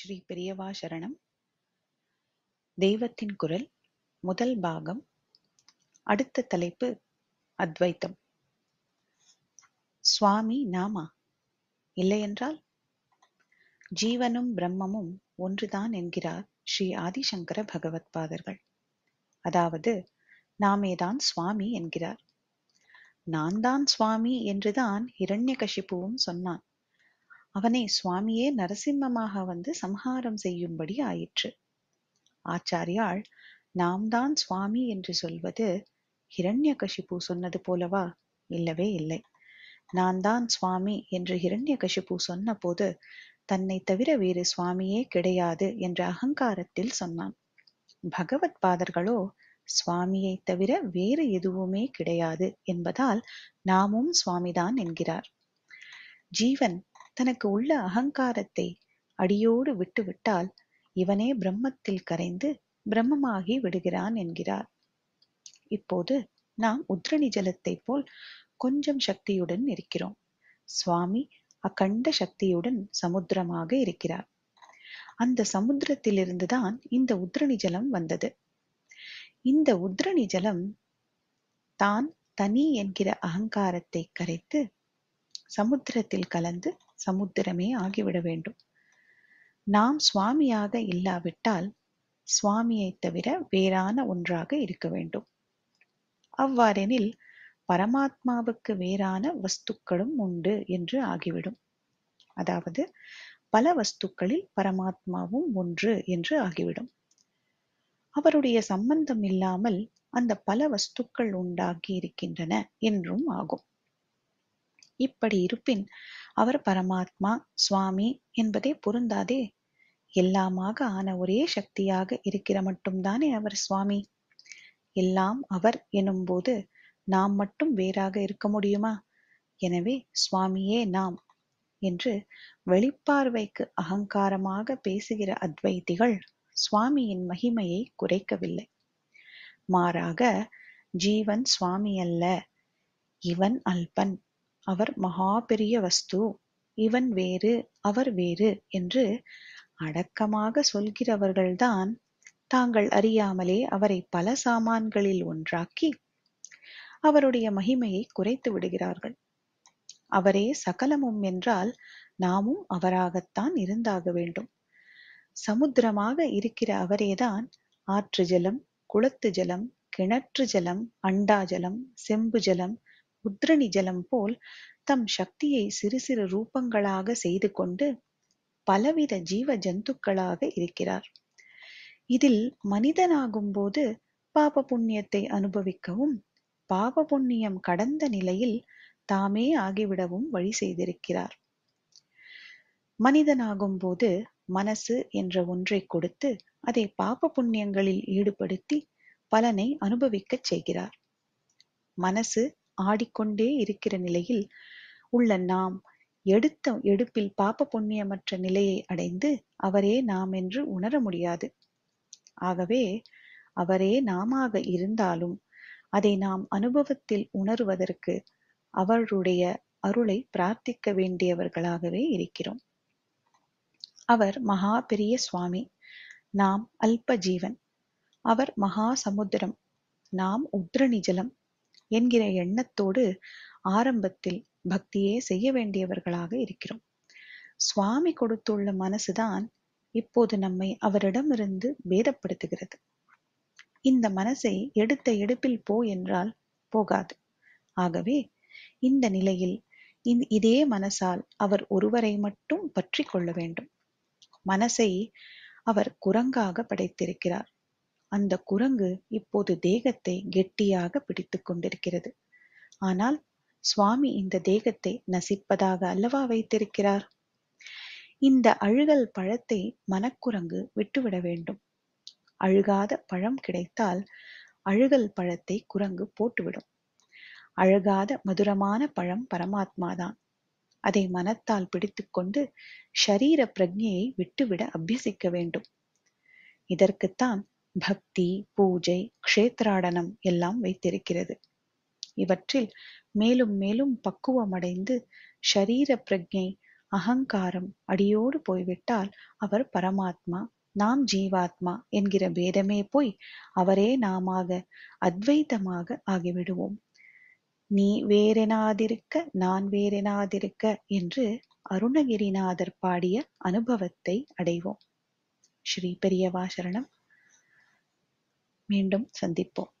ஸ்ரீ பெரியவா சரணம். தெய்வத்தின் குரல் முதல் பாகம். அடுத்த தலைப்பு அத்வைத்தம். சுவாமி நாமா? இல்லையென்றால் ஜீவனும் பிரம்மமும் ஒன்றுதான் என்கிறார் ஸ்ரீ ஆதிசங்கர பகவத்பாதர்கள். அதாவது நாமேதான் சுவாமி என்கிறார். நான் தான் சுவாமி என்றுதான் ஹிரண்யகசிபுவும் சொன்னான். அவனை சுவாமியே நரசிம்மமாக வந்து சம்ஹாரம் செய்யும்படி ஆயிற்று. ஆச்சாரியாள் நாம் தான் சுவாமி என்று சொல்வது ஹிரண்யகசிபு சொன்னது போலவா? இல்லவே இல்லை. நான் தான் சுவாமி என்று ஹிரண்யகசிபு சொன்ன போது தன்னை தவிர வேறு சுவாமியே கிடையாது என்ற அகங்காரத்தில் சொன்னான். பகவத் பாதர்களோ சுவாமியை தவிர வேறு எதுவுமே கிடையாது என்பதால் நாமும் சுவாமிதான் என்கிறார். ஜீவன் தனக்கு உள்ள அகங்காரத்தை அடியோடு விட்டுவிட்டால் இவனே பிரம்மத்தில் கரைந்து பிரம்மமாகி விடுகிறான் என்கிறார். இப்போது நாம் உத்ரணி ஜலத்தை போல் கொஞ்சம் சக்தியுடன் இருக்கிறோம். சுவாமி அகண்ட சக்தியுடன் சமுத்திரமாக இருக்கிறார். அந்த சமுத்திரத்திலிருந்துதான் இந்த உத்ரணி ஜலம் வந்தது. இந்த உத்ரணி ஜலம் தான் தனி என்கிற அகங்காரத்தை கரைத்து சமுத்திரத்தில் கலந்து சமுத்திரமே ஆகிவிட வேண்டும். நாம் சுவாமியாக இல்லாவிட்டால் சுவாமியை தவிர வேறான ஒன்றாக இருக்க வேண்டும். அவ்வாறெனில் பரமாத்மாவுக்கு வேறான வஸ்துக்களும் உண்டு என்று ஆகிவிடும். அதாவது பல வஸ்துக்களில் பரமாத்மாவும் ஒன்று என்று ஆகிவிடும். அவருடைய சம்பந்தம் இல்லாமல் அந்த பல வஸ்துக்கள் உண்டாகி இருக்கின்றன என்றும் ஆகும். இப்படி இருப்பின் அவர் பரமாத்மா சுவாமி என்பதே பொருந்தாதே. எல்லாமாக ஆன ஒரே சக்தியாக இருக்கிற மட்டும்தானே அவர் சுவாமி. எல்லாம் அவர் எனும்போது நாம் மட்டும் வேறாக இருக்க முடியுமா? எனவே சுவாமியே நாம் என்று வெளிப்பார்வைக்கு அகங்காரமாக பேசுகிற அத்வைதிகள் சுவாமியின் மகிமையை குறைக்கவில்லை. மாறாக ஜீவன் சுவாமி அல்ல, இவன் அல்பன், அவர் மகா பெரிய வஸ்து, இவன் வேறு அவர் வேறு என்று அடக்கமாக சொல்கிறவர்கள்தான் தாங்கள் அறியாமலே அவரை பல சாமான்களில் ஒன்றாக்கி அவருடைய மகிமையை குறைத்து விடுகிறார்கள். அவரே சகலமும் என்றால் நாமும் அவராகத்தான் இருந்தாக வேண்டும். சமுத்திரமாக இருக்கிற அவரேதான் ஆற்று ஜலம், குளத்து ஜலம், கிணற்று ஜலம், அண்டா ஜலம், செம்பு ஜலம், உத்ரணி ஜலம் போல் தம் சக்தியை சிறு சிறு ரூபங்களாக செய்து கொண்டு பலவித ஜீவ ஜந்துக்களாக இருக்கிறார். இதில் மனிதனாகும் போது பாப புண்ணியத்தை அனுபவிக்கவும் பாப புண்ணியம் கடந்த நிலையில் தாமே ஆகிவிடவும் வழி செய்திருக்கிறார். மனிதனாகும் போது மனசு என்ற ஒன்றை கொடுத்து அதை பாப புண்ணியங்களில் ஈடுபடுத்தி பலனை அனுபவிக்கச் செய்கிறார். மனசு ஆடிக்கொண்டே இருக்கிற நிலையில் உள்ள நாம் எடுத்த எடுப்பில் பாப புண்ணியமற்ற நிலையை அடைந்து அவரே நாம் என்று உணர முடியாது. ஆகவே அவரே நாமாக இருந்தாலும் அதை நாம் அனுபவத்தில் உணருவதற்கு அவருடைய அருளை பிரார்த்திக்க வேண்டியவர்களாகவே இருக்கிறோம். அவர் மகா பெரிய சுவாமி, நாம் அல்ப ஜீவன். அவர் மகா சமுத்திரம், நாம் உத்ரணி ஜலம் என்கிற எண்ணத்தோடு ஆரம்பத்தில் பக்தியே செய்ய வேண்டியவர்களாக இருக்கிறோம். சுவாமி கொடுத்துள்ள மனசுதான் இப்போது நம்மை அவரிடமிருந்து பேதப்படுத்துகிறது. இந்த மனசை எடுத்த எடுப்பில் போ என்றால் போகாது. ஆகவே இந்த நிலையில் இதே மனசால் அவர் ஒருவரை மட்டும் பற்றி கொள்ள வேண்டும். மனசை அவர் குரங்காக படைத்திருக்கிறார். அந்த குரங்கு இப்போது தேகத்தை கெட்டியாக பிடித்து கொண்டிருக்கிறது. ஆனால் சுவாமி இந்த தேகத்தை நசிப்பதாக அல்லவா வைத்திருக்கிறார். இந்த அழுகல் பழத்தை மனக்குரங்கு விட்டுவிட வேண்டும். அழுகாத பழம் கிடைத்தால் அழுகல் பழத்தை குரங்கு போட்டுவிடும். அழுகாத மதுரமான பழம் பரமாத்மாதான். அதை மனத்தால் பிடித்துக்கொண்டு ஷரீர பிரஜையை விட்டுவிட அபியசிக்க வேண்டும். இதற்குத்தான் பக்தி, பூஜை, க்ஷேத்ராடனம் எல்லாம் வைத்திருக்கிறது. இவற்றில் மேலும் மேலும் பக்குவமடைந்து ஷரீர பிரஜை அகங்காரம் அடியோடு போய்விட்டால் அவர் பரமாத்மா, நாம் ஜீவாத்மா என்கிற பேதமே போய் அவரே நாமாக அத்வைதமாக ஆகிவிடுவோம். நீ வேறெனாதிருக்க நான் வேறெனாதிருக்க என்று அருணகிரிநாதர் பாடிய அனுபவத்தை அடைவோம். ஸ்ரீ பெரியவா சரணம். மீண்டும் சந்திப்போம்.